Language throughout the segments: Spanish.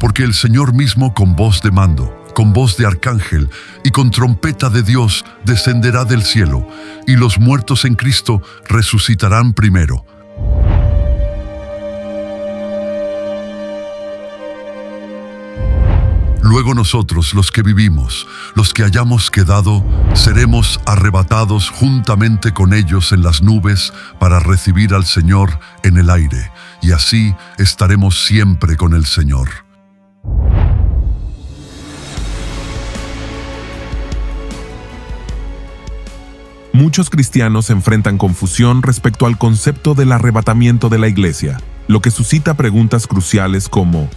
Porque el Señor mismo con voz de mando, con voz de arcángel y con trompeta de Dios descenderá del cielo, y los muertos en Cristo resucitarán primero. Luego nosotros, los que vivimos, los que hayamos quedado, seremos arrebatados juntamente con ellos en las nubes para recibir al Señor en el aire, y así estaremos siempre con el Señor. Muchos cristianos enfrentan confusión respecto al concepto del arrebatamiento de la iglesia, lo que suscita preguntas cruciales como: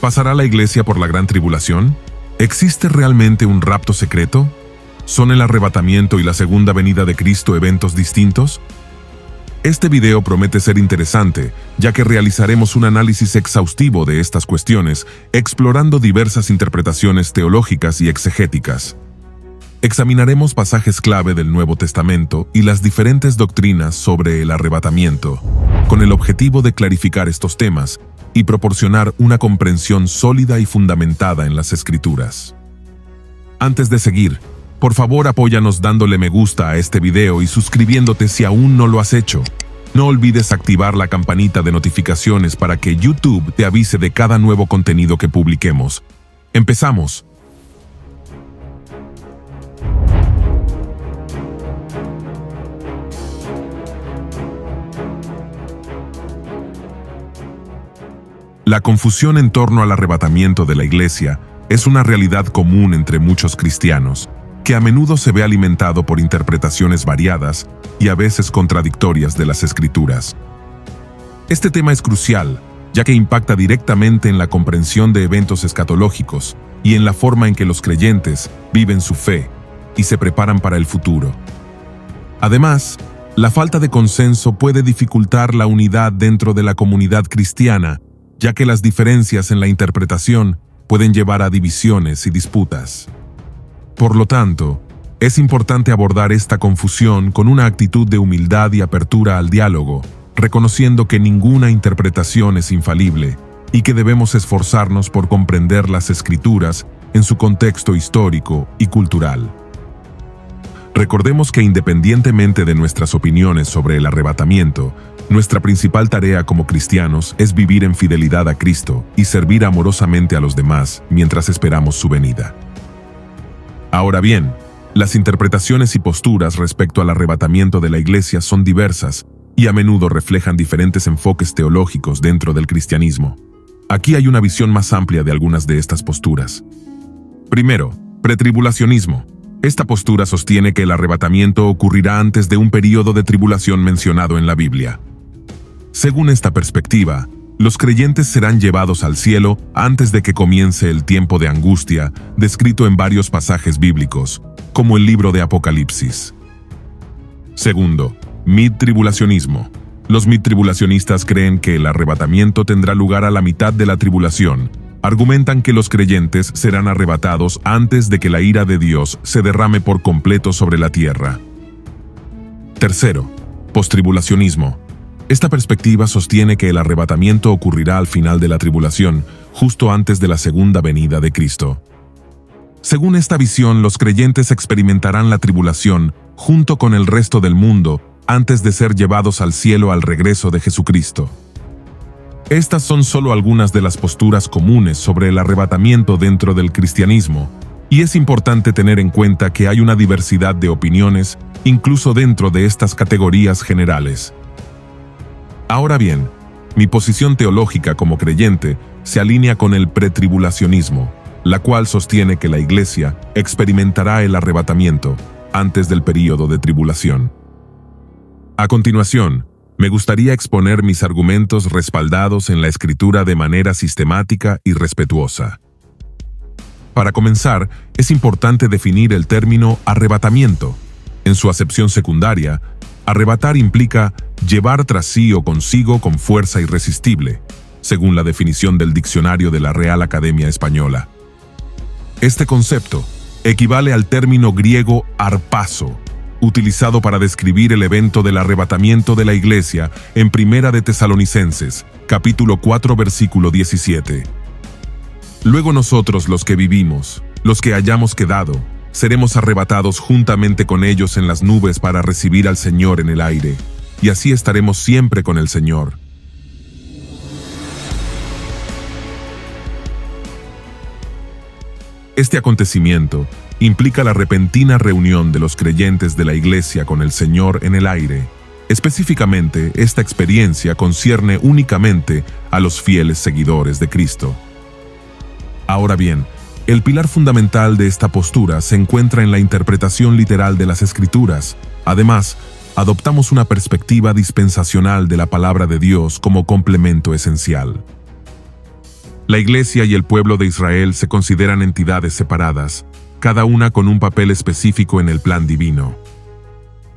¿pasará la iglesia por la gran tribulación? ¿Existe realmente un rapto secreto? ¿Son el arrebatamiento y la segunda venida de Cristo eventos distintos? Este video promete ser interesante, ya que realizaremos un análisis exhaustivo de estas cuestiones, explorando diversas interpretaciones teológicas y exegéticas. Examinaremos pasajes clave del Nuevo Testamento y las diferentes doctrinas sobre el arrebatamiento, con el objetivo de clarificar estos temas y proporcionar una comprensión sólida y fundamentada en las Escrituras. Antes de seguir, por favor apóyanos dándole me gusta a este video y suscribiéndote si aún no lo has hecho. No olvides activar la campanita de notificaciones para que YouTube te avise de cada nuevo contenido que publiquemos. ¡Empezamos! La confusión en torno al arrebatamiento de la iglesia es una realidad común entre muchos cristianos, que a menudo se ve alimentado por interpretaciones variadas y a veces contradictorias de las Escrituras. Este tema es crucial, ya que impacta directamente en la comprensión de eventos escatológicos y en la forma en que los creyentes viven su fe y se preparan para el futuro. Además, la falta de consenso puede dificultar la unidad dentro de la comunidad cristiana, ya que las diferencias en la interpretación pueden llevar a divisiones y disputas. Por lo tanto, es importante abordar esta confusión con una actitud de humildad y apertura al diálogo, reconociendo que ninguna interpretación es infalible y que debemos esforzarnos por comprender las Escrituras en su contexto histórico y cultural. Recordemos que independientemente de nuestras opiniones sobre el arrebatamiento, nuestra principal tarea como cristianos es vivir en fidelidad a Cristo y servir amorosamente a los demás mientras esperamos su venida. Ahora bien, las interpretaciones y posturas respecto al arrebatamiento de la iglesia son diversas y a menudo reflejan diferentes enfoques teológicos dentro del cristianismo. Aquí hay una visión más amplia de algunas de estas posturas. Primero, pretribulacionismo. Esta postura sostiene que el arrebatamiento ocurrirá antes de un período de tribulación mencionado en la Biblia. Según esta perspectiva, los creyentes serán llevados al cielo antes de que comience el tiempo de angustia descrito en varios pasajes bíblicos, como el libro de Apocalipsis. Segundo, midtribulacionismo. Los midtribulacionistas creen que el arrebatamiento tendrá lugar a la mitad de la tribulación. Argumentan que los creyentes serán arrebatados antes de que la ira de Dios se derrame por completo sobre la tierra. Tercero, postribulacionismo. Esta perspectiva sostiene que el arrebatamiento ocurrirá al final de la tribulación, justo antes de la segunda venida de Cristo. Según esta visión, los creyentes experimentarán la tribulación junto con el resto del mundo antes de ser llevados al cielo al regreso de Jesucristo. Estas son solo algunas de las posturas comunes sobre el arrebatamiento dentro del cristianismo, y es importante tener en cuenta que hay una diversidad de opiniones incluso dentro de estas categorías generales. Ahora bien, mi posición teológica como creyente se alinea con el pretribulacionismo, la cual sostiene que la iglesia experimentará el arrebatamiento antes del período de tribulación. A continuación, me gustaría exponer mis argumentos respaldados en la Escritura de manera sistemática y respetuosa. Para comenzar, es importante definir el término arrebatamiento. En su acepción secundaria, arrebatar implica llevar tras sí o consigo con fuerza irresistible, según la definición del diccionario de la Real Academia Española. Este concepto equivale al término griego arpazo, utilizado para describir el evento del arrebatamiento de la iglesia en Primera de Tesalonicenses, capítulo 4, versículo 17. Luego nosotros, los que vivimos, los que hayamos quedado, seremos arrebatados juntamente con ellos en las nubes para recibir al Señor en el aire, y así estaremos siempre con el Señor. Este acontecimiento implica la repentina reunión de los creyentes de la iglesia con el Señor en el aire. Específicamente, esta experiencia concierne únicamente a los fieles seguidores de Cristo. Ahora bien, el pilar fundamental de esta postura se encuentra en la interpretación literal de las Escrituras. Además, adoptamos una perspectiva dispensacional de la palabra de Dios como complemento esencial. La iglesia y el pueblo de Israel se consideran entidades separadas, cada una con un papel específico en el plan divino.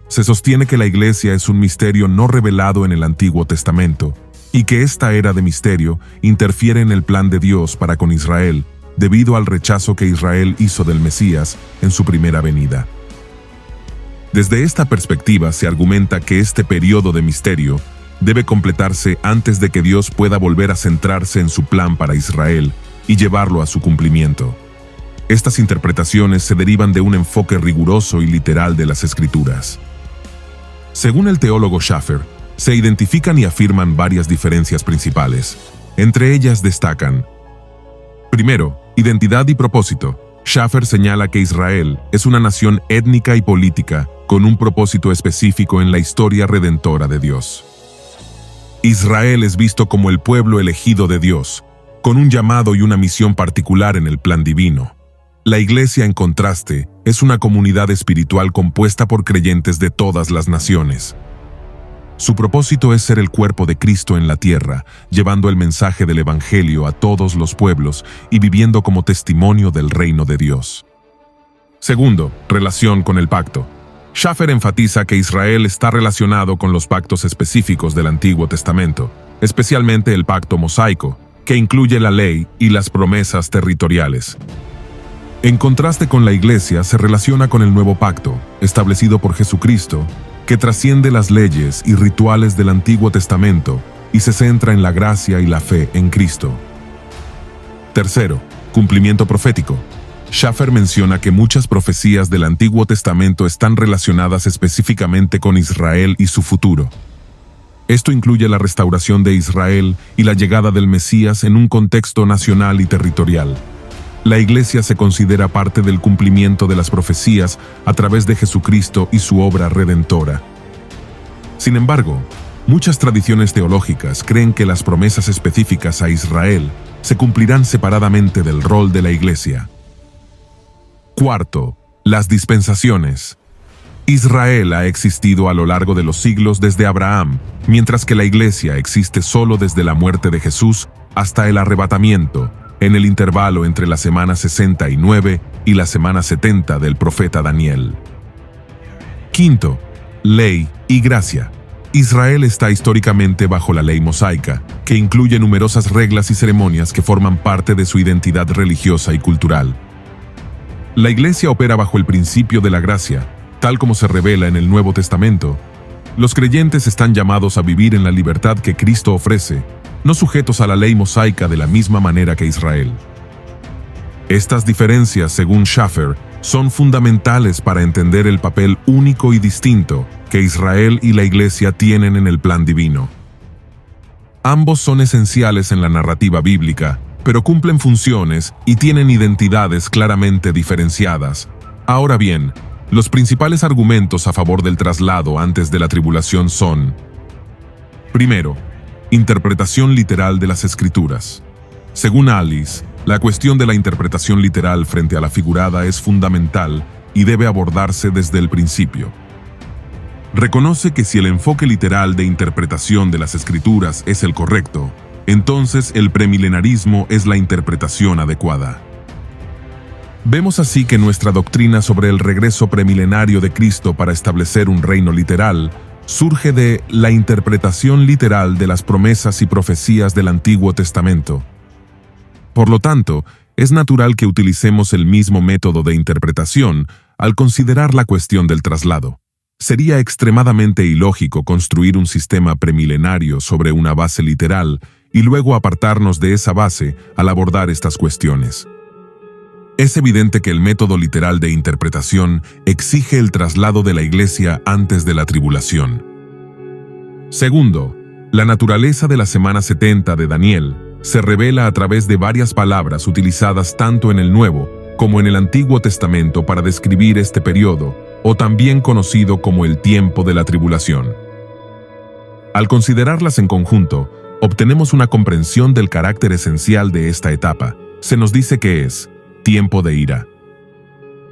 Se sostiene que la iglesia es un misterio no revelado en el Antiguo Testamento, y que esta era de misterio interfiere en el plan de Dios para con Israel, debido al rechazo que Israel hizo del Mesías en su primera venida. Desde esta perspectiva se argumenta que este periodo de misterio debe completarse antes de que Dios pueda volver a centrarse en su plan para Israel y llevarlo a su cumplimiento. Estas interpretaciones se derivan de un enfoque riguroso y literal de las Escrituras. Según el teólogo Schaffer, se identifican y afirman varias diferencias principales. Entre ellas destacan: primero, identidad y propósito. Schaffer señala que Israel es una nación étnica y política con un propósito específico en la historia redentora de Dios. Israel es visto como el pueblo elegido de Dios, con un llamado y una misión particular en el plan divino. La iglesia, en contraste, es una comunidad espiritual compuesta por creyentes de todas las naciones. Su propósito es ser el cuerpo de Cristo en la tierra, llevando el mensaje del Evangelio a todos los pueblos y viviendo como testimonio del reino de Dios. Segundo, relación con el pacto. Schaffer enfatiza que Israel está relacionado con los pactos específicos del Antiguo Testamento, especialmente el pacto mosaico, que incluye la ley y las promesas territoriales. En contraste con la iglesia, se relaciona con el nuevo pacto, establecido por Jesucristo, que trasciende las leyes y rituales del Antiguo Testamento y se centra en la gracia y la fe en Cristo. Tercero, cumplimiento profético. Schaffer menciona que muchas profecías del Antiguo Testamento están relacionadas específicamente con Israel y su futuro. Esto incluye la restauración de Israel y la llegada del Mesías en un contexto nacional y territorial. La Iglesia se considera parte del cumplimiento de las profecías a través de Jesucristo y su obra redentora. Sin embargo, muchas tradiciones teológicas creen que las promesas específicas a Israel se cumplirán separadamente del rol de la Iglesia. Cuarto, las dispensaciones. Israel ha existido a lo largo de los siglos desde Abraham, mientras que la Iglesia existe solo desde la muerte de Jesús hasta el arrebatamiento, en el intervalo entre la semana 69 y la semana 70 del profeta Daniel. Quinto, ley y gracia. Israel está históricamente bajo la ley mosaica, que incluye numerosas reglas y ceremonias que forman parte de su identidad religiosa y cultural. La Iglesia opera bajo el principio de la gracia, tal como se revela en el Nuevo Testamento. Los creyentes están llamados a vivir en la libertad que Cristo ofrece, no sujetos a la ley mosaica de la misma manera que Israel. Estas diferencias, según Schaffer, son fundamentales para entender el papel único y distinto que Israel y la Iglesia tienen en el plan divino. Ambos son esenciales en la narrativa bíblica, pero cumplen funciones y tienen identidades claramente diferenciadas. Ahora bien, los principales argumentos a favor del traslado antes de la tribulación son: primero, interpretación literal de las Escrituras. Según Alice, la cuestión de la interpretación literal frente a la figurada es fundamental y debe abordarse desde el principio. Reconoce que si el enfoque literal de interpretación de las Escrituras es el correcto, entonces el premilenarismo es la interpretación adecuada. Vemos así que nuestra doctrina sobre el regreso premilenario de Cristo para establecer un reino literal surge de la interpretación literal de las promesas y profecías del Antiguo Testamento. Por lo tanto, es natural que utilicemos el mismo método de interpretación al considerar la cuestión del traslado. Sería extremadamente ilógico construir un sistema premilenario sobre una base literal y luego apartarnos de esa base al abordar estas cuestiones. Es evidente que el método literal de interpretación exige el traslado de la Iglesia antes de la tribulación. Segundo, la naturaleza de la semana 70 de Daniel se revela a través de varias palabras utilizadas tanto en el Nuevo como en el Antiguo Testamento para describir este periodo, o también conocido como el tiempo de la tribulación. Al considerarlas en conjunto, obtenemos una comprensión del carácter esencial de esta etapa. Se nos dice que es tiempo de ira.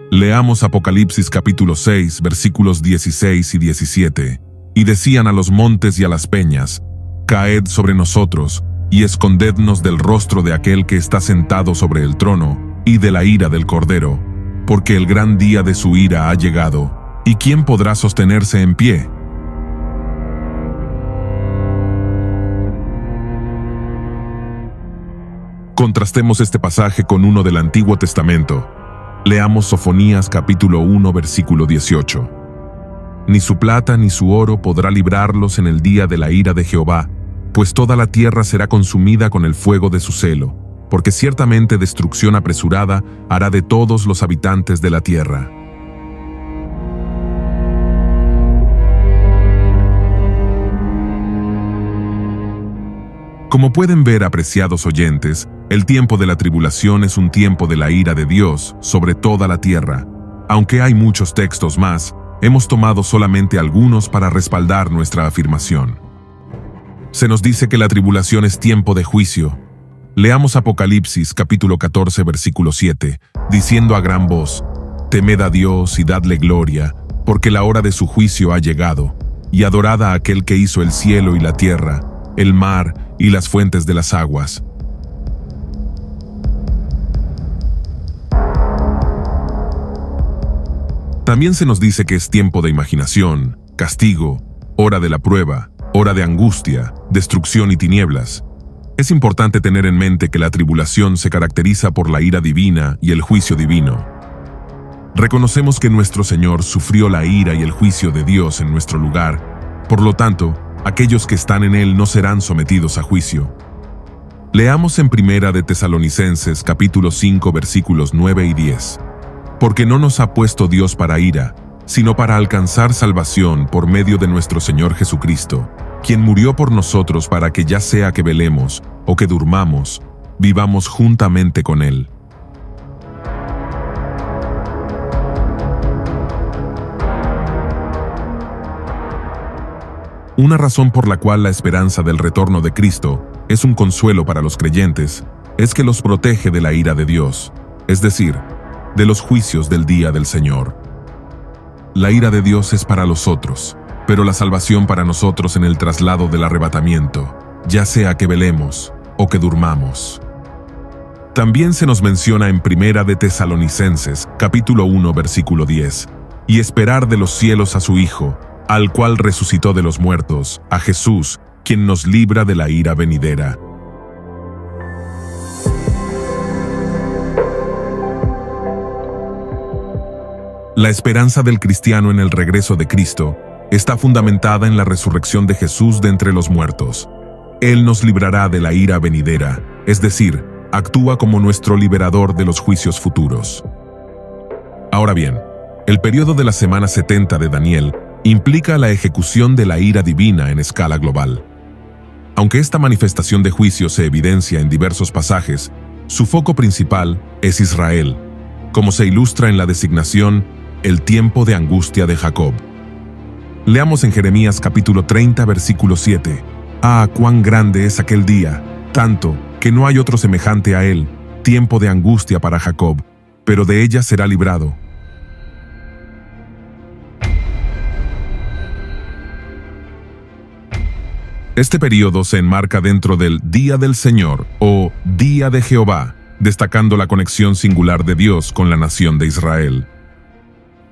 Leamos Apocalipsis capítulo 6, versículos 16 y 17. Y decían a los montes y a las peñas: caed sobre nosotros, y escondednos del rostro de aquel que está sentado sobre el trono, y de la ira del Cordero, porque el gran día de su ira ha llegado, ¿y quién podrá sostenerse en pie? Contrastemos este pasaje con uno del Antiguo Testamento. Leamos Sofonías capítulo 1, versículo 18. Ni su plata ni su oro podrá librarlos en el día de la ira de Jehová, pues toda la tierra será consumida con el fuego de su celo, porque ciertamente destrucción apresurada hará de todos los habitantes de la tierra. Como pueden ver, apreciados oyentes, el tiempo de la tribulación es un tiempo de la ira de Dios sobre toda la tierra. Aunque hay muchos textos más, hemos tomado solamente algunos para respaldar nuestra afirmación. Se nos dice que la tribulación es tiempo de juicio. Leamos Apocalipsis capítulo 14 versículo 7, diciendo a gran voz: temed a Dios y dadle gloria, porque la hora de su juicio ha llegado, y adorad a aquel que hizo el cielo y la tierra, el mar y las fuentes de las aguas. También se nos dice que es tiempo de imaginación, castigo, hora de la prueba, hora de angustia, destrucción y tinieblas. Es importante tener en mente que la tribulación se caracteriza por la ira divina y el juicio divino. Reconocemos que nuestro Señor sufrió la ira y el juicio de Dios en nuestro lugar, por lo tanto, aquellos que están en Él no serán sometidos a juicio. Leamos en Primera de Tesalonicenses capítulo 5 versículos 9 y 10. Porque no nos ha puesto Dios para ira, sino para alcanzar salvación por medio de nuestro Señor Jesucristo, quien murió por nosotros para que ya sea que velemos o que durmamos, vivamos juntamente con Él. Una razón por la cual la esperanza del retorno de Cristo es un consuelo para los creyentes es que los protege de la ira de Dios, es decir, de los juicios del día del Señor. La ira de Dios es para los otros, pero la salvación para nosotros en el traslado del arrebatamiento, ya sea que velemos o que durmamos. También se nos menciona en Primera de Tesalonicenses, capítulo 1, versículo 10, y esperar de los cielos a su Hijo, al cual resucitó de los muertos, a Jesús, quien nos libra de la ira venidera. La esperanza del cristiano en el regreso de Cristo está fundamentada en la resurrección de Jesús de entre los muertos. Él nos librará de la ira venidera, es decir, actúa como nuestro liberador de los juicios futuros. Ahora bien, el periodo de la semana 70 de Daniel implica la ejecución de la ira divina en escala global. Aunque esta manifestación de juicio se evidencia en diversos pasajes, su foco principal es Israel, como se ilustra en la designación el tiempo de angustia de Jacob. Leamos en Jeremías capítulo 30 versículo 7. Ah, cuán grande es aquel día, tanto que no hay otro semejante a él, tiempo de angustia para Jacob, pero de ella será librado. Este periodo se enmarca dentro del Día del Señor o Día de Jehová, destacando la conexión singular de Dios con la nación de Israel.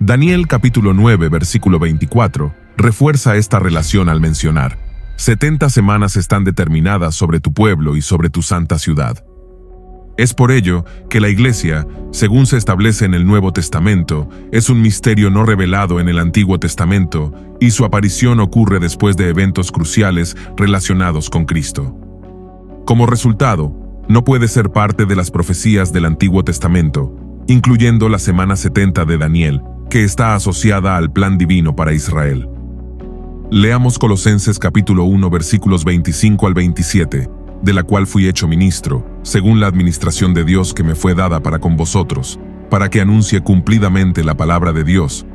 Daniel capítulo 9 versículo 24 refuerza esta relación al mencionar: 70 semanas están determinadas sobre tu pueblo y sobre tu santa ciudad. Es por ello que la Iglesia, según se establece en el Nuevo Testamento, es un misterio no revelado en el Antiguo Testamento, y su aparición ocurre después de eventos cruciales relacionados con Cristo. Como resultado, no puede ser parte de las profecías del Antiguo Testamento, incluyendo la semana 70 de Daniel, que está asociada al plan divino para Israel. Leamos Colosenses capítulo 1 versículos 25 al 27, de la cual fui hecho ministro, según la administración de Dios que me fue dada para con vosotros, para que anuncie cumplidamente la palabra de Dios,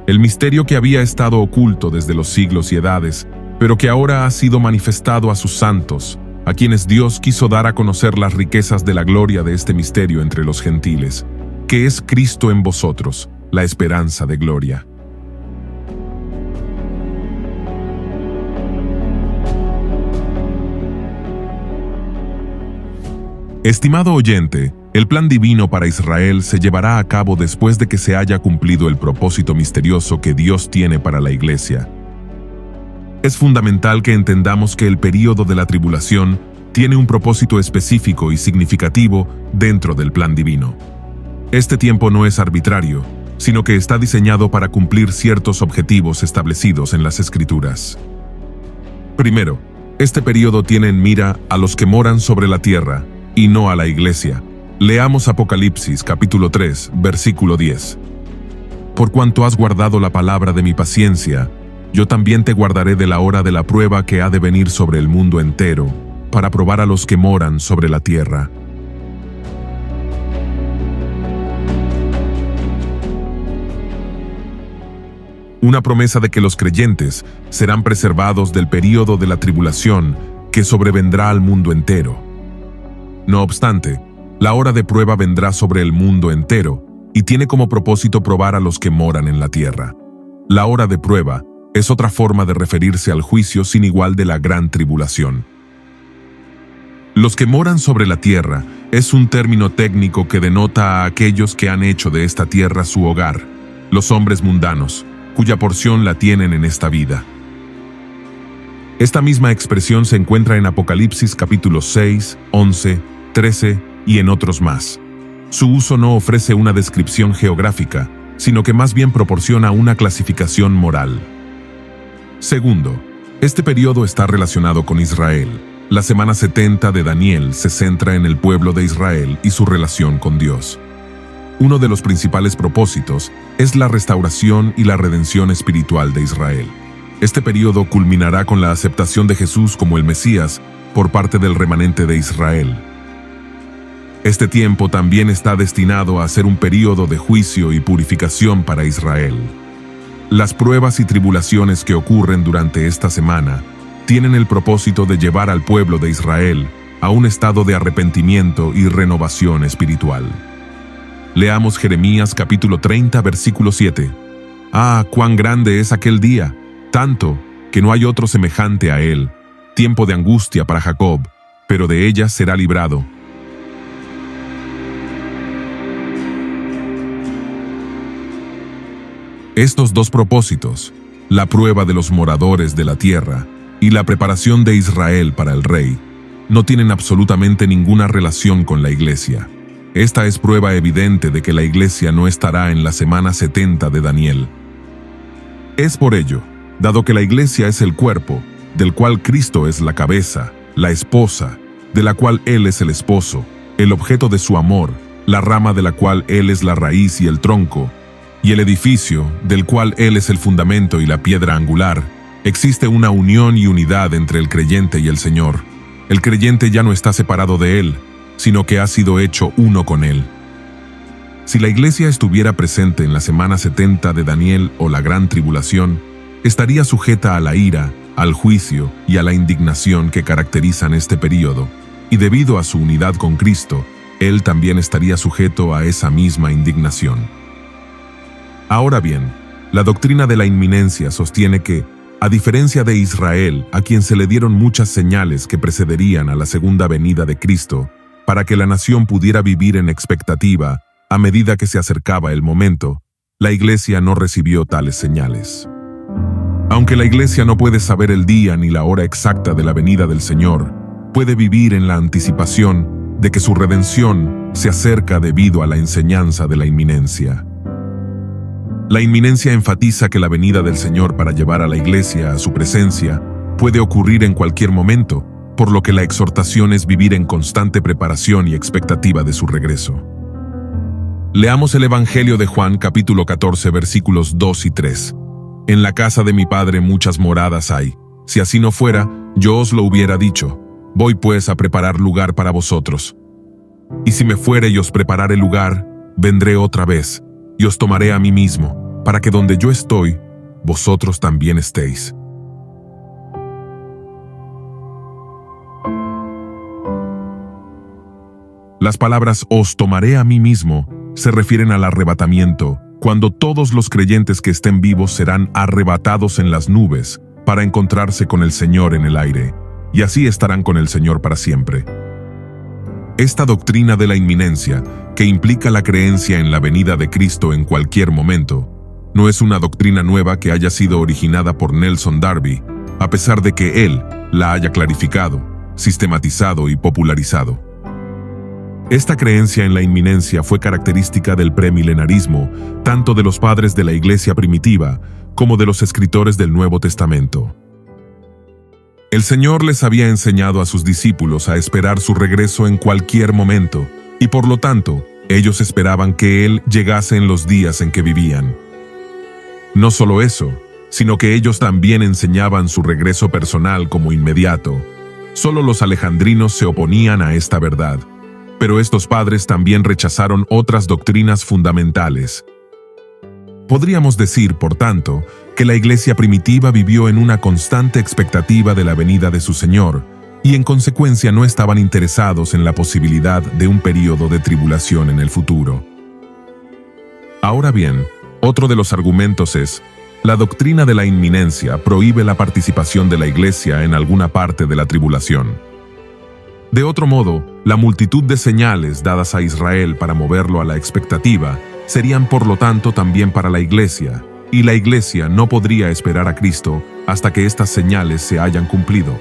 el misterio que había estado oculto desde los siglos y edades, pero que ahora ha sido manifestado a sus santos, a quienes Dios quiso dar a conocer las riquezas de la gloria de este misterio entre los gentiles, que es Cristo en vosotros, la esperanza de gloria. Estimado oyente, el plan divino para Israel se llevará a cabo después de que se haya cumplido el propósito misterioso que Dios tiene para la Iglesia. Es fundamental que entendamos que el período de la tribulación tiene un propósito específico y significativo dentro del plan divino. Este tiempo no es arbitrario, sino que está diseñado para cumplir ciertos objetivos establecidos en las Escrituras. Primero, este período tiene en mira a los que moran sobre la tierra, y no a la Iglesia. Leamos Apocalipsis capítulo 3, versículo 10. Por cuanto has guardado la palabra de mi paciencia, yo también te guardaré de la hora de la prueba que ha de venir sobre el mundo entero, para probar a los que moran sobre la tierra. Una promesa de que los creyentes serán preservados del período de la tribulación que sobrevendrá al mundo entero. No obstante, la hora de prueba vendrá sobre el mundo entero y tiene como propósito probar a los que moran en la tierra. La hora de prueba es otra forma de referirse al juicio sin igual de la gran tribulación. Los que moran sobre la tierra es un término técnico que denota a aquellos que han hecho de esta tierra su hogar, los hombres mundanos, cuya porción la tienen en esta vida. Esta misma expresión se encuentra en Apocalipsis capítulos 6, 11, 13 y en otros más. Su uso no ofrece una descripción geográfica, sino que más bien proporciona una clasificación moral. Segundo, este periodo está relacionado con Israel. La semana 70 de Daniel se centra en el pueblo de Israel y su relación con Dios. Uno de los principales propósitos es la restauración y la redención espiritual de Israel. Este periodo culminará con la aceptación de Jesús como el Mesías por parte del remanente de Israel. Este tiempo también está destinado a ser un periodo de juicio y purificación para Israel. Las pruebas y tribulaciones que ocurren durante esta semana tienen el propósito de llevar al pueblo de Israel a un estado de arrepentimiento y renovación espiritual. Leamos Jeremías capítulo 30, versículo 7. ¡Ah, cuán grande es aquel día! Tanto que no hay otro semejante a él, tiempo de angustia para Jacob, pero de ella será librado. Estos dos propósitos, la prueba de los moradores de la tierra y la preparación de Israel para el rey, no tienen absolutamente ninguna relación con la Iglesia. Esta es prueba evidente de que la Iglesia no estará en la semana 70 de Daniel. Es por ello, dado que la Iglesia es el cuerpo, del cual Cristo es la cabeza, la esposa, de la cual Él es el esposo, el objeto de su amor, la rama de la cual Él es la raíz y el tronco, y el edificio, del cual Él es el fundamento y la piedra angular, existe una unión y unidad entre el creyente y el Señor. El creyente ya no está separado de Él, sino que ha sido hecho uno con Él. Si la Iglesia estuviera presente en la semana 70 de Daniel o la gran tribulación, estaría sujeta a la ira, al juicio y a la indignación que caracterizan este período, y debido a su unidad con Cristo, Él también estaría sujeto a esa misma indignación. Ahora bien, la doctrina de la inminencia sostiene que, a diferencia de Israel, a quien se le dieron muchas señales que precederían a la segunda venida de Cristo, para que la nación pudiera vivir en expectativa a medida que se acercaba el momento, la Iglesia no recibió tales señales. Aunque la Iglesia no puede saber el día ni la hora exacta de la venida del Señor, puede vivir en la anticipación de que su redención se acerca debido a la enseñanza de la inminencia. La inminencia enfatiza que la venida del Señor para llevar a la iglesia a su presencia puede ocurrir en cualquier momento, por lo que la exhortación es vivir en constante preparación y expectativa de su regreso. Leamos el Evangelio de Juan, capítulo 14, versículos 2 y 3. En la casa de mi Padre muchas moradas hay. Si así no fuera, yo os lo hubiera dicho. Voy pues a preparar lugar para vosotros. Y si me fuere y os preparare lugar, vendré otra vez, y os tomaré a mí mismo, para que donde yo estoy, vosotros también estéis. Las palabras «os tomaré a mí mismo» se refieren al arrebatamiento, cuando todos los creyentes que estén vivos serán arrebatados en las nubes para encontrarse con el Señor en el aire, y así estarán con el Señor para siempre. Esta doctrina de la inminencia, que implica la creencia en la venida de Cristo en cualquier momento, no es una doctrina nueva que haya sido originada por Nelson Darby, a pesar de que él la haya clarificado, sistematizado y popularizado. Esta creencia en la inminencia fue característica del premilenarismo, tanto de los padres de la Iglesia primitiva como de los escritores del Nuevo Testamento. El Señor les había enseñado a sus discípulos a esperar su regreso en cualquier momento, y por lo tanto, ellos esperaban que Él llegase en los días en que vivían. No solo eso, sino que ellos también enseñaban su regreso personal como inmediato. Solo los alejandrinos se oponían a esta verdad. Pero estos padres también rechazaron otras doctrinas fundamentales. Podríamos decir, por tanto, que la iglesia primitiva vivió en una constante expectativa de la venida de su Señor, y en consecuencia no estaban interesados en la posibilidad de un período de tribulación en el futuro. Ahora bien, otro de los argumentos es, la doctrina de la inminencia prohíbe la participación de la iglesia en alguna parte de la tribulación. De otro modo, la multitud de señales dadas a Israel para moverlo a la expectativa serían por lo tanto también para la iglesia, y la iglesia no podría esperar a Cristo hasta que estas señales se hayan cumplido.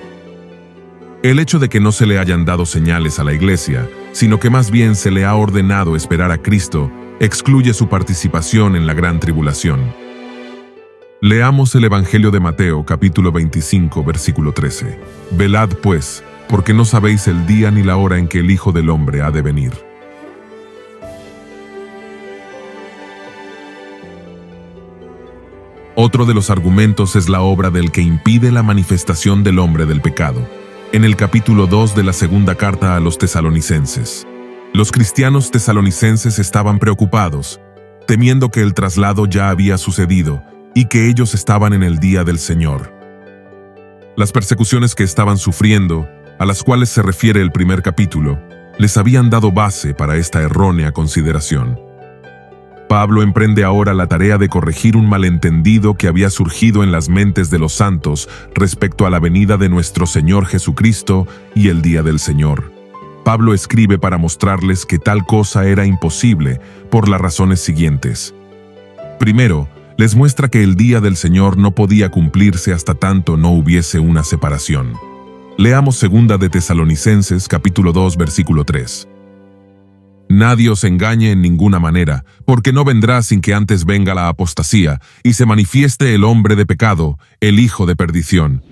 El hecho de que no se le hayan dado señales a la iglesia, sino que más bien se le ha ordenado esperar a Cristo, excluye su participación en la gran tribulación. Leamos el Evangelio de Mateo, capítulo 25, versículo 13. Velad pues, porque no sabéis el día ni la hora en que el Hijo del Hombre ha de venir. Otro de los argumentos es la obra del que impide la manifestación del hombre del pecado, en el capítulo 2 de la segunda carta a los tesalonicenses. Los cristianos tesalonicenses estaban preocupados, temiendo que el traslado ya había sucedido y que ellos estaban en el día del Señor. Las persecuciones que estaban sufriendo, a las cuales se refiere el primer capítulo, les habían dado base para esta errónea consideración. Pablo emprende ahora la tarea de corregir un malentendido que había surgido en las mentes de los santos respecto a la venida de nuestro Señor Jesucristo y el día del Señor. Pablo escribe para mostrarles que tal cosa era imposible por las razones siguientes. Primero, les muestra que el día del Señor no podía cumplirse hasta tanto no hubiese una separación. Leamos 2 de Tesalonicenses, capítulo 2, versículo 3. Nadie os engañe en ninguna manera, porque no vendrá sin que antes venga la apostasía, y se manifieste el hombre de pecado, el hijo de perdición.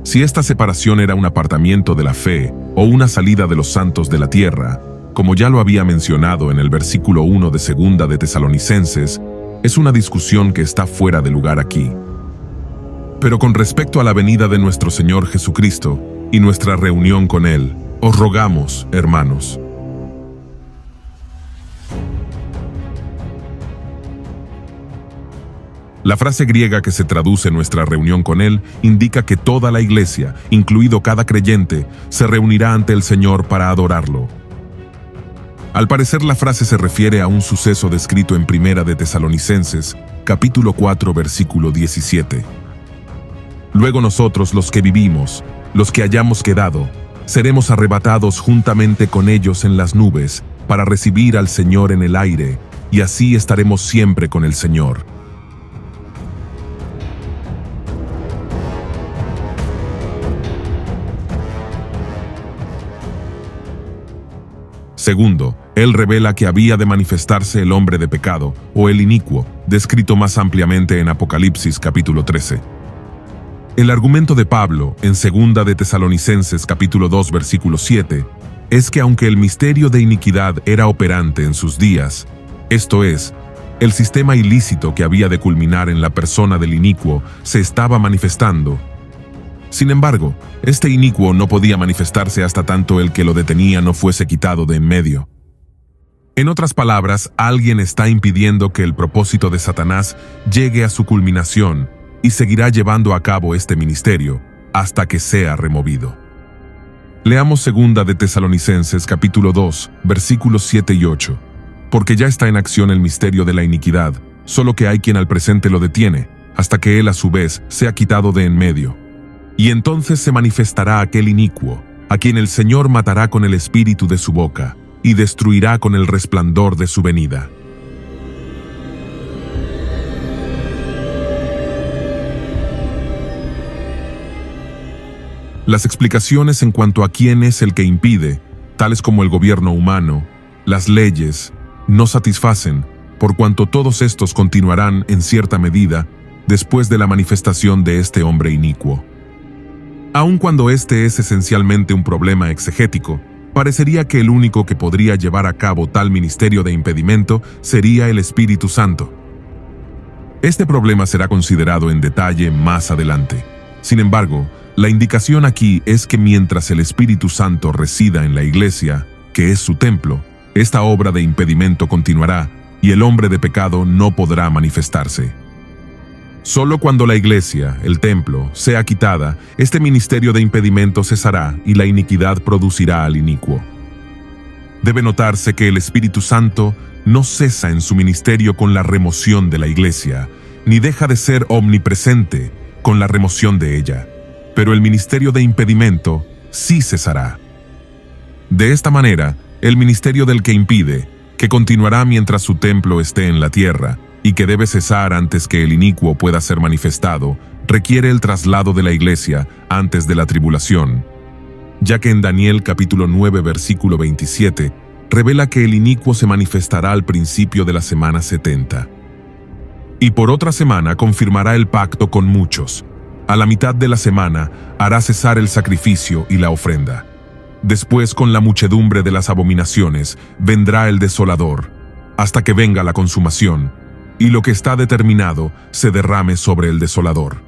Si esta separación era un apartamiento de la fe, o una salida de los santos de la tierra, como ya lo había mencionado en el versículo 1 de 2 de Tesalonicenses, es una discusión que está fuera de lugar aquí. Pero con respecto a la venida de nuestro Señor Jesucristo y nuestra reunión con Él, os rogamos, hermanos. La frase griega que se traduce nuestra reunión con Él indica que toda la iglesia, incluido cada creyente, se reunirá ante el Señor para adorarlo. Al parecer la frase se refiere a un suceso descrito en 1 de Tesalonicenses, capítulo 4, versículo 17. Luego nosotros, los que vivimos, los que hayamos quedado, seremos arrebatados juntamente con ellos en las nubes para recibir al Señor en el aire, y así estaremos siempre con el Señor. Segundo, Él revela que había de manifestarse el hombre de pecado, o el inicuo, descrito más ampliamente en Apocalipsis capítulo 13. El argumento de Pablo, en 2 de Tesalonicenses capítulo 2 versículo 7, es que aunque el misterio de iniquidad era operante en sus días, esto es, el sistema ilícito que había de culminar en la persona del inicuo se estaba manifestando. Sin embargo, este inicuo no podía manifestarse hasta tanto el que lo detenía no fuese quitado de en medio. En otras palabras, alguien está impidiendo que el propósito de Satanás llegue a su culminación y seguirá llevando a cabo este ministerio hasta que sea removido. Leamos 2 de Tesalonicenses capítulo 2, versículos 7 y 8. Porque ya está en acción el misterio de la iniquidad, solo que hay quien al presente lo detiene, hasta que él a su vez sea quitado de en medio. Y entonces se manifestará aquel inicuo, a quien el Señor matará con el espíritu de su boca, y destruirá con el resplandor de su venida. Las explicaciones en cuanto a quién es el que impide, tales como el gobierno humano, las leyes, no satisfacen, por cuanto todos estos continuarán en cierta medida después de la manifestación de este hombre inicuo. Aun cuando este es esencialmente un problema exegético, parecería que el único que podría llevar a cabo tal ministerio de impedimento sería el Espíritu Santo. Este problema será considerado en detalle más adelante. Sin embargo, la indicación aquí es que mientras el Espíritu Santo resida en la Iglesia, que es su templo, esta obra de impedimento continuará y el hombre de pecado no podrá manifestarse. Solo cuando la Iglesia, el templo, sea quitada, este ministerio de impedimento cesará y la iniquidad producirá al inicuo. Debe notarse que el Espíritu Santo no cesa en su ministerio con la remoción de la Iglesia, ni deja de ser omnipresente con la remoción de ella, pero el ministerio de impedimento sí cesará. De esta manera, el ministerio del que impide, que continuará mientras su templo esté en la tierra, y que debe cesar antes que el inicuo pueda ser manifestado, requiere el traslado de la Iglesia antes de la tribulación, ya que en Daniel capítulo 9 versículo 27 revela que el inicuo se manifestará al principio de la semana 70. Y por otra semana confirmará el pacto con muchos. A la mitad de la semana hará cesar el sacrificio y la ofrenda. Después, con la muchedumbre de las abominaciones, vendrá el desolador, hasta que venga la consumación, y lo que está determinado se derrame sobre el desolador.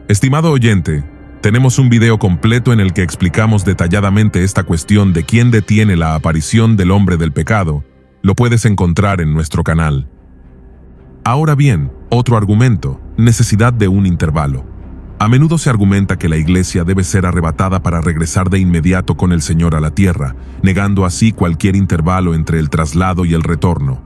Estimado oyente, tenemos un video completo en el que explicamos detalladamente esta cuestión de quién detiene la aparición del hombre del pecado. Lo puedes encontrar en nuestro canal. Ahora bien, otro argumento, necesidad de un intervalo. A menudo se argumenta que la Iglesia debe ser arrebatada para regresar de inmediato con el Señor a la tierra, negando así cualquier intervalo entre el traslado y el retorno.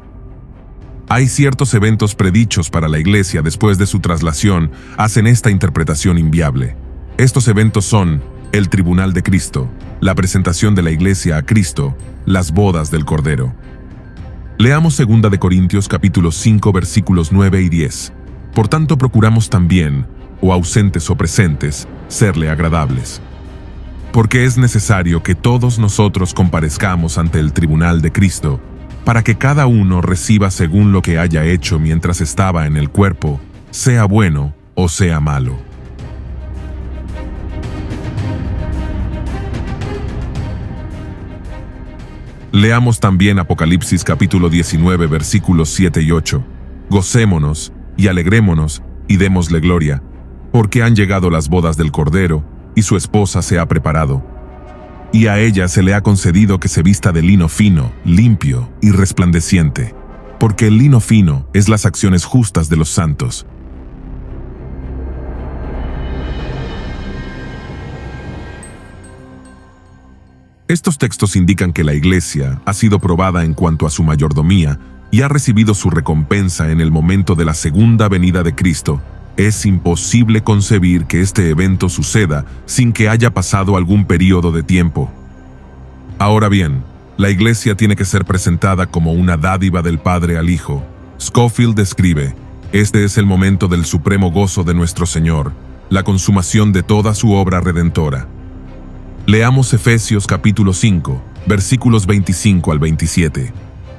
Hay ciertos eventos predichos para la Iglesia después de su traslación, hacen esta interpretación inviable. Estos eventos son el tribunal de Cristo, la presentación de la Iglesia a Cristo, las bodas del Cordero. Leamos 2 de Corintios capítulo 5 versículos 9 y 10. Por tanto procuramos también, o ausentes o presentes, serle agradables. Porque es necesario que todos nosotros comparezcamos ante el tribunal de Cristo, para que cada uno reciba según lo que haya hecho mientras estaba en el cuerpo, sea bueno o sea malo. Leamos también Apocalipsis capítulo 19 versículos 7 y 8. Gocémonos y alegrémonos y démosle gloria, porque han llegado las bodas del Cordero, y su esposa se ha preparado. Y a ella se le ha concedido que se vista de lino fino, limpio y resplandeciente, porque el lino fino es las acciones justas de los santos. Estos textos indican que la Iglesia ha sido probada en cuanto a su mayordomía y ha recibido su recompensa en el momento de la segunda venida de Cristo. Es imposible concebir que este evento suceda sin que haya pasado algún período de tiempo. Ahora bien, la Iglesia tiene que ser presentada como una dádiva del Padre al Hijo. Scofield escribe, Este es el momento del supremo gozo de nuestro Señor, la consumación de toda su obra redentora. Leamos Efesios capítulo 5, versículos 25 al 27.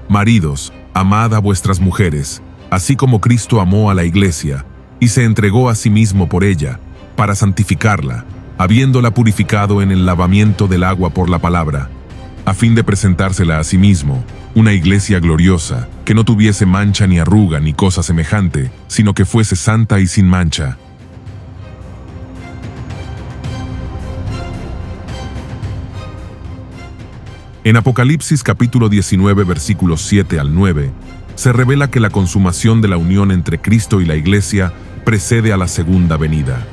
Maridos, amad a vuestras mujeres, así como Cristo amó a la iglesia, y se entregó a sí mismo por ella, para santificarla, habiéndola purificado en el lavamiento del agua por la palabra, a fin de presentársela a sí mismo, una iglesia gloriosa, que no tuviese mancha ni arruga ni cosa semejante, sino que fuese santa y sin mancha. En Apocalipsis capítulo 19 versículos 7 al 9, se revela que la consumación de la unión entre Cristo y la Iglesia precede a la segunda venida.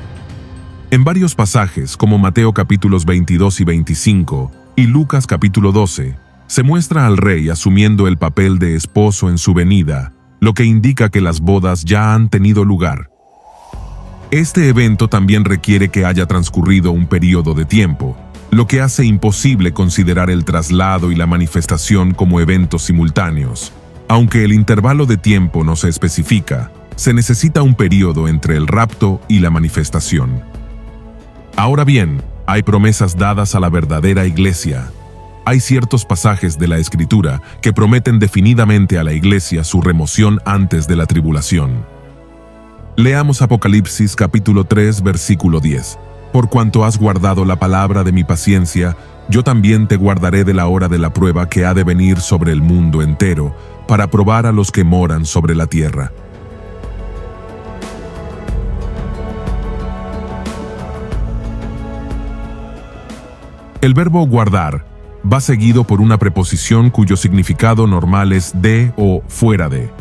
En varios pasajes, como Mateo capítulos 22 y 25 y Lucas capítulo 12, se muestra al rey asumiendo el papel de esposo en su venida, lo que indica que las bodas ya han tenido lugar. Este evento también requiere que haya transcurrido un periodo de tiempo, lo que hace imposible considerar el traslado y la manifestación como eventos simultáneos. Aunque el intervalo de tiempo no se especifica, se necesita un periodo entre el rapto y la manifestación. Ahora bien, hay promesas dadas a la verdadera iglesia. Hay ciertos pasajes de la Escritura que prometen definidamente a la iglesia su remoción antes de la tribulación. Leamos Apocalipsis capítulo 3, versículo 10. Por cuanto has guardado la palabra de mi paciencia, yo también te guardaré de la hora de la prueba que ha de venir sobre el mundo entero, para probar a los que moran sobre la tierra. El verbo guardar va seguido por una preposición cuyo significado normal es de o fuera de.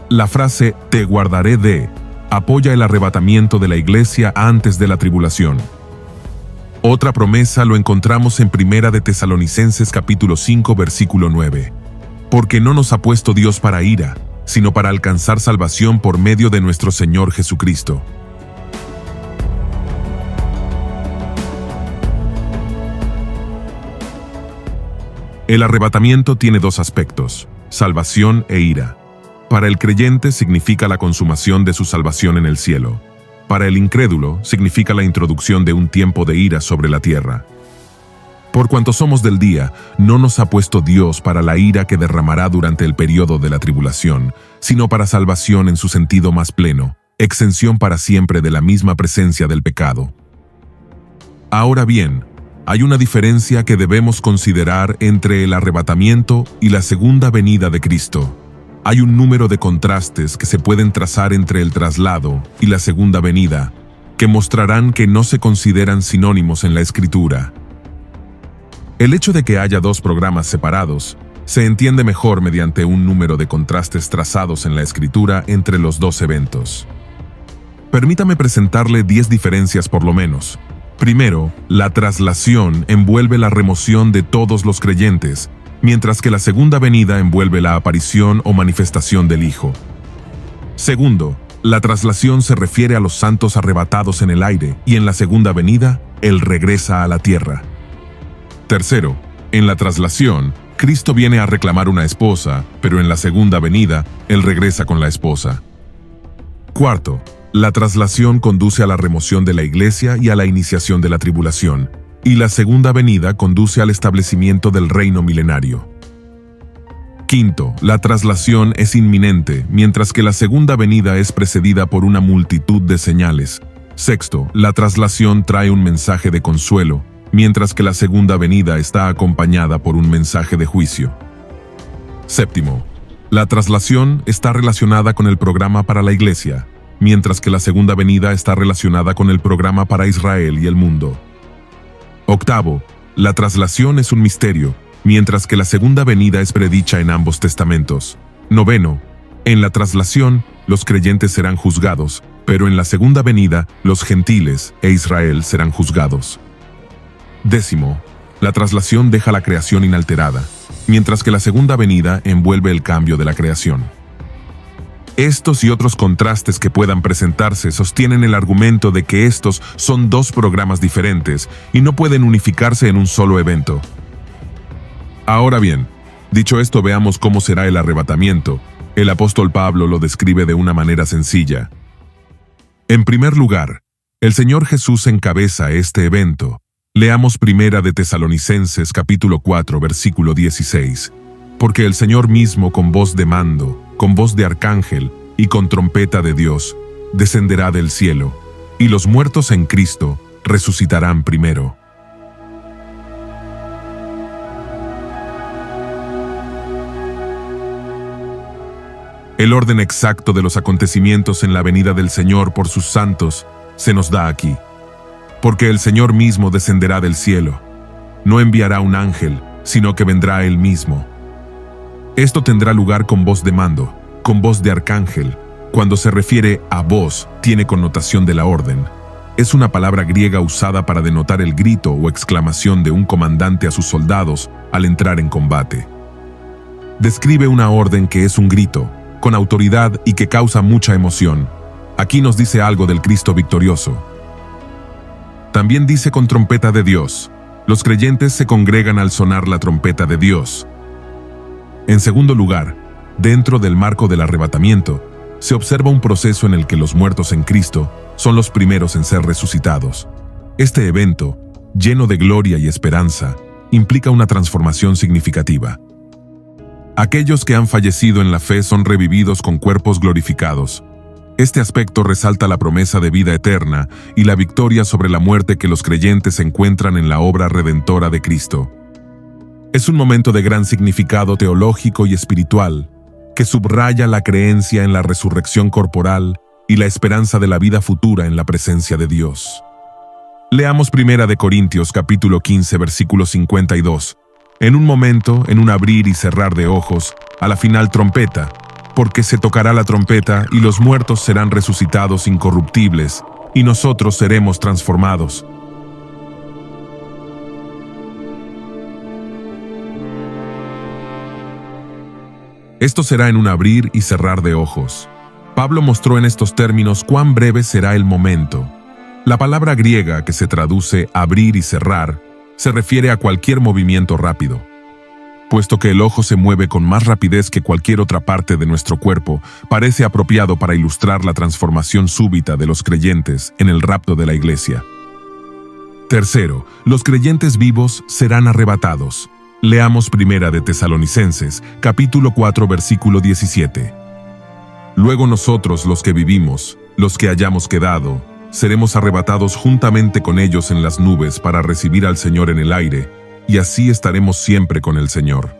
La frase te guardaré de apoya el arrebatamiento de la iglesia antes de la tribulación. Otra promesa lo encontramos en Primera de Tesalonicenses capítulo 5 versículo 9. Porque no nos ha puesto Dios para ira, sino para alcanzar salvación por medio de nuestro Señor Jesucristo. El arrebatamiento tiene dos aspectos, salvación e ira. Para el creyente significa la consumación de su salvación en el cielo. Para el incrédulo significa la introducción de un tiempo de ira sobre la tierra. Por cuanto somos del día, no nos ha puesto Dios para la ira que derramará durante el periodo de la tribulación, sino para salvación en su sentido más pleno, exención para siempre de la misma presencia del pecado. Ahora bien, hay una diferencia que debemos considerar entre el arrebatamiento y la segunda venida de Cristo. Hay un número de contrastes que se pueden trazar entre el traslado y la segunda venida, que mostrarán que no se consideran sinónimos en la Escritura. El hecho de que haya dos programas separados se entiende mejor mediante un número de contrastes trazados en la Escritura entre los dos eventos. Permítame presentarle 10 diferencias por lo menos. Primero, la traslación envuelve la remoción de todos los creyentes, mientras que la segunda venida envuelve la aparición o manifestación del Hijo. Segundo, la traslación se refiere a los santos arrebatados en el aire y en la segunda venida, Él regresa a la tierra. Tercero, en la traslación, Cristo viene a reclamar una esposa, pero en la segunda venida, Él regresa con la esposa. Cuarto, la traslación conduce a la remoción de la iglesia y a la iniciación de la tribulación, y la segunda venida conduce al establecimiento del reino milenario. Quinto, la traslación es inminente, mientras que la segunda venida es precedida por una multitud de señales. Sexto, la traslación trae un mensaje de consuelo, mientras que la segunda venida está acompañada por un mensaje de juicio. Séptimo, la traslación está relacionada con el programa para la iglesia, mientras que la segunda venida está relacionada con el programa para Israel y el mundo. Octavo, la traslación es un misterio, mientras que la segunda venida es predicha en ambos testamentos. Noveno, en la traslación, los creyentes serán juzgados, pero en la segunda venida, los gentiles e Israel serán juzgados. Décimo, la traslación deja la creación inalterada, mientras que la segunda venida envuelve el cambio de la creación. Estos y otros contrastes que puedan presentarse sostienen el argumento de que estos son dos programas diferentes y no pueden unificarse en un solo evento. Ahora bien, dicho esto, veamos cómo será el arrebatamiento, El apóstol Pablo lo describe de una manera sencilla. En primer lugar, el Señor Jesús encabeza este evento. Leamos Primera de Tesalonicenses capítulo 4, versículo 16. Porque el Señor mismo con voz de mando, con voz de arcángel y con trompeta de Dios, descenderá del cielo, y los muertos en Cristo resucitarán primero. El orden exacto de los acontecimientos en la venida del Señor por sus santos se nos da aquí. Porque el Señor mismo descenderá del cielo. No enviará un ángel, sino que vendrá Él mismo. Esto tendrá lugar con voz de mando, con voz de arcángel. Cuando se refiere a voz, tiene connotación de la orden. Es una palabra griega usada para denotar el grito o exclamación de un comandante a sus soldados al entrar en combate. Describe una orden que es un grito, con autoridad y que causa mucha emoción. Aquí nos dice algo del Cristo victorioso. También dice con trompeta de Dios. Los creyentes se congregan al sonar la trompeta de Dios. En segundo lugar, dentro del marco del arrebatamiento, se observa un proceso en el que los muertos en Cristo son los primeros en ser resucitados. Este evento, lleno de gloria y esperanza, implica una transformación significativa. Aquellos que han fallecido en la fe son revividos con cuerpos glorificados. Este aspecto resalta la promesa de vida eterna y la victoria sobre la muerte que los creyentes encuentran en la obra redentora de Cristo. Es un momento de gran significado teológico y espiritual, que subraya la creencia en la resurrección corporal y la esperanza de la vida futura en la presencia de Dios. Leamos 1 Corintios capítulo 15, versículo 52. En un momento, en un abrir y cerrar de ojos, a la final trompeta, porque se tocará la trompeta y los muertos serán resucitados incorruptibles, y nosotros seremos transformados. Esto será en un abrir y cerrar de ojos. Pablo mostró en estos términos cuán breve será el momento. La palabra griega que se traduce abrir y cerrar se refiere a cualquier movimiento rápido. Puesto que el ojo se mueve con más rapidez que cualquier otra parte de nuestro cuerpo, parece apropiado para ilustrar la transformación súbita de los creyentes en el rapto de la iglesia. Tercero, los creyentes vivos serán arrebatados. Leamos 1 de Tesalonicenses, capítulo 4, versículo 17. Luego nosotros, los que vivimos, los que hayamos quedado, seremos arrebatados juntamente con ellos en las nubes para recibir al Señor en el aire, y así estaremos siempre con el Señor.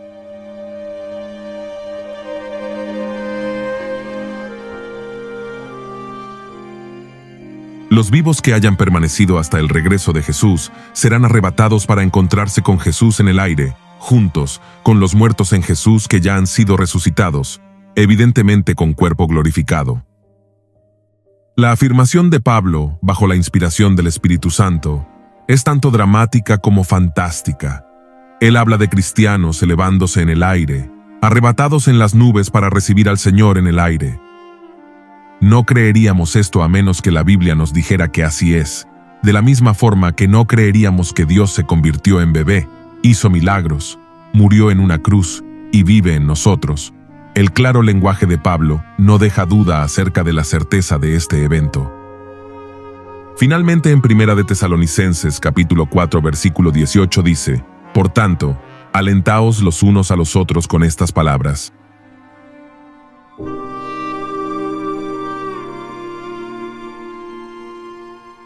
Los vivos que hayan permanecido hasta el regreso de Jesús serán arrebatados para encontrarse con Jesús en el aire, juntos con los muertos en Jesús que ya han sido resucitados, evidentemente con cuerpo glorificado. La afirmación de Pablo, bajo la inspiración del Espíritu Santo, es tanto dramática como fantástica. Él habla de cristianos elevándose en el aire, arrebatados en las nubes para recibir al Señor en el aire. No creeríamos esto a menos que la Biblia nos dijera que así es, de la misma forma que no creeríamos que Dios se convirtió en bebé, hizo milagros, murió en una cruz y vive en nosotros. El claro lenguaje de Pablo no deja duda acerca de la certeza de este evento. Finalmente, en 1 de Tesalonicenses, capítulo 4, versículo 18 dice: Por tanto, alentaos los unos a los otros con estas palabras.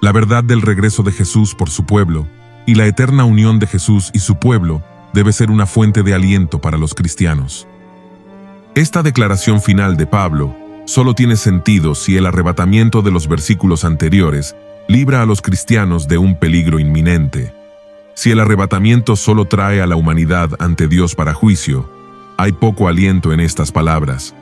La verdad del regreso de Jesús por su pueblo y la eterna unión de Jesús y su pueblo debe ser una fuente de aliento para los cristianos. Esta declaración final de Pablo solo tiene sentido si el arrebatamiento de los versículos anteriores libra a los cristianos de un peligro inminente. Si el arrebatamiento solo trae a la humanidad ante Dios para juicio, hay poco aliento en estas palabras.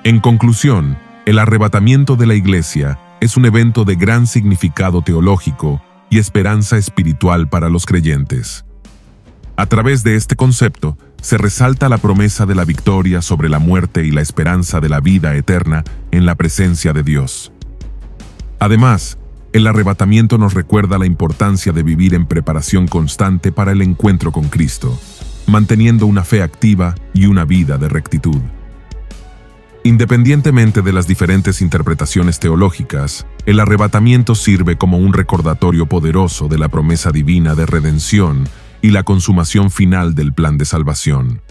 En conclusión, el arrebatamiento de la iglesia es un evento de gran significado teológico y esperanza espiritual para los creyentes. A través de este concepto, se resalta la promesa de la victoria sobre la muerte y la esperanza de la vida eterna en la presencia de Dios. Además, el arrebatamiento nos recuerda la importancia de vivir en preparación constante para el encuentro con Cristo, manteniendo una fe activa y una vida de rectitud. Independientemente de las diferentes interpretaciones teológicas, el arrebatamiento sirve como un recordatorio poderoso de la promesa divina de redención y la consumación final del plan de salvación.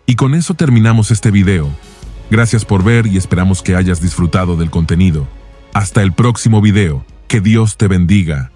Y con eso terminamos este video. Gracias por ver y esperamos que hayas disfrutado del contenido. Hasta el próximo video. Que Dios te bendiga.